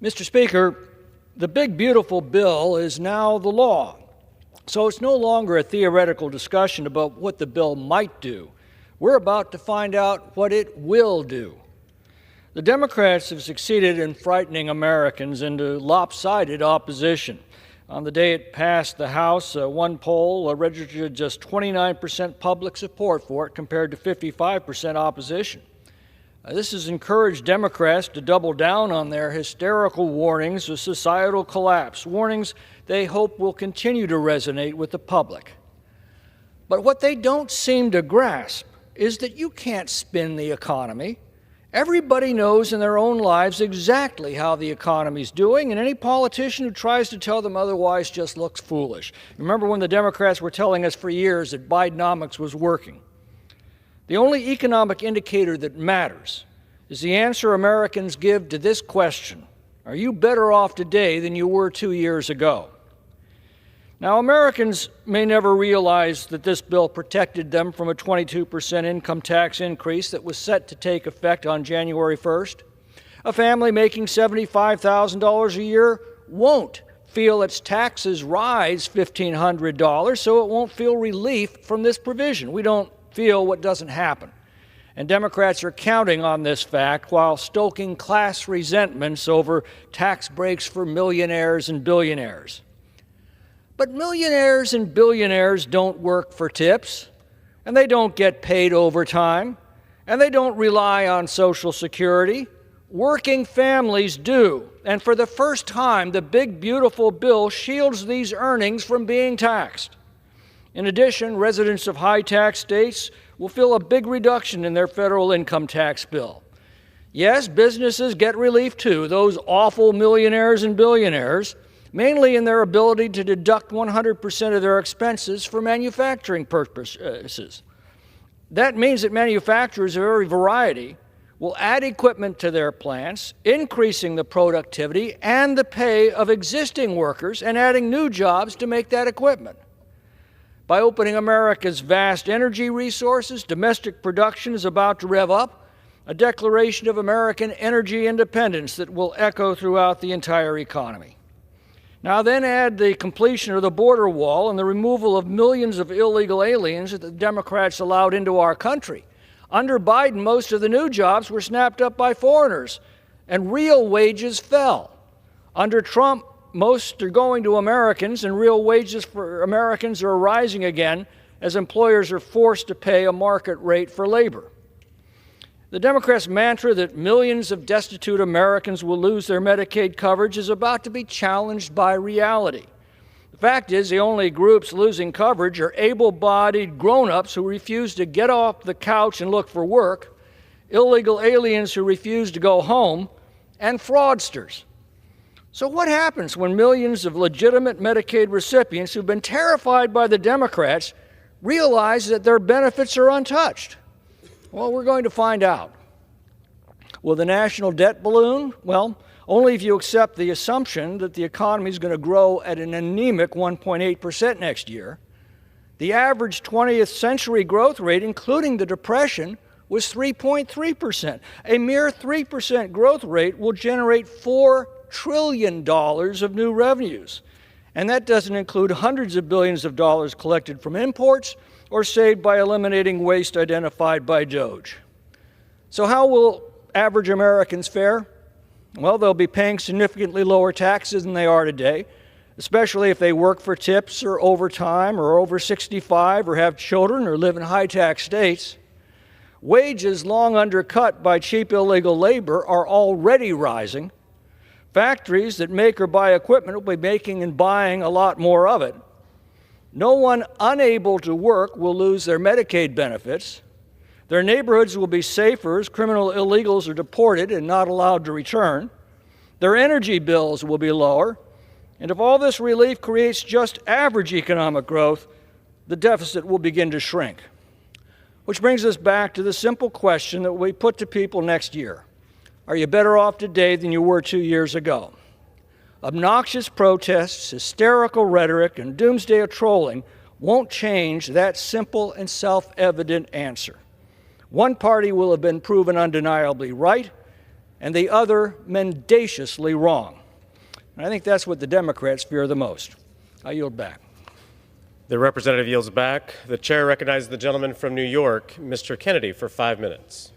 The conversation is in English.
Mr. Speaker, the big, beautiful bill is now the law. So it's no longer a theoretical discussion about what the bill might do. We're about to find out what it will do. The Democrats have succeeded in frightening Americans into lopsided opposition. On the day it passed the House, one poll registered just 29% public support for it compared to 55% opposition. This has encouraged Democrats to double down on their hysterical warnings of societal collapse, warnings they hope will continue to resonate with the public. But what they don't seem to grasp is that you can't spin the economy. Everybody knows in their own lives exactly how the economy's doing, and any politician who tries to tell them otherwise just looks foolish. Remember when the Democrats were telling us for years that Bidenomics was working? The only economic indicator that matters is the answer Americans give to this question: are you better off today than you were 2 years ago? Now, Americans may never realize that this bill protected them from a 22% income tax increase that was set to take effect on January 1st. A family making $75,000 a year won't feel its taxes rise $1,500, so it won't feel relief from this provision. We don't feel what doesn't happen. And Democrats are counting on this fact while stoking class resentments over tax breaks for millionaires and billionaires. But millionaires and billionaires don't work for tips, and they don't get paid overtime, and they don't rely on Social Security. Working families do, and for the first time, the big, beautiful bill shields these earnings from being taxed. In addition, residents of high-tax states will feel a big reduction in their federal income tax bill. Yes, businesses get relief too, those awful millionaires and billionaires, mainly in their ability to deduct 100% of their expenses for manufacturing purposes. That means that manufacturers of every variety will add equipment to their plants, increasing the productivity and the pay of existing workers and adding new jobs to make that equipment. By opening America's vast energy resources, domestic production is about to rev up, a declaration of American energy independence that will echo throughout the entire economy. Now then add the completion of the border wall and the removal of millions of illegal aliens that the Democrats allowed into our country. Under Biden, most of the new jobs were snapped up by foreigners, and real wages fell. Under Trump, most are going to Americans, and real wages for Americans are rising again as employers are forced to pay a market rate for labor. The Democrats' mantra that millions of destitute Americans will lose their Medicaid coverage is about to be challenged by reality. The fact is, the only groups losing coverage are able-bodied grown-ups who refuse to get off the couch and look for work, illegal aliens who refuse to go home, and fraudsters. So what happens when millions of legitimate Medicaid recipients who've been terrified by the Democrats realize that their benefits are untouched? Well, we're going to find out. Will the national debt balloon? Well, only if you accept the assumption that the economy is going to grow at an anemic 1.8% next year. The average 20th century growth rate, including the Depression, was 3.3%. A mere 3% growth rate will generate $4 trillion of new revenues. And that doesn't include hundreds of billions of dollars collected from imports or saved by eliminating waste identified by DOGE. So how will average Americans fare? Well, they'll be paying significantly lower taxes than they are today, especially if they work for tips or overtime or over 65 or have children or live in high-tax states. Wages long undercut by cheap illegal labor are already rising. Factories that make or buy equipment will be making and buying a lot more of it. No one unable to work will lose their Medicaid benefits. Their neighborhoods will be safer as criminal illegals are deported and not allowed to return. Their energy bills will be lower. And if all this relief creates just average economic growth, the deficit will begin to shrink. Which brings us back to the simple question that we put to people next year. Are you better off today than you were 2 years ago? Obnoxious protests, hysterical rhetoric, and doomsday trolling won't change that simple and self-evident answer. One party will have been proven undeniably right, and the other mendaciously wrong. And I think that's what the Democrats fear the most. I yield back. The representative yields back. The chair recognizes the gentleman from New York, Mr. Kennedy, for 5 minutes.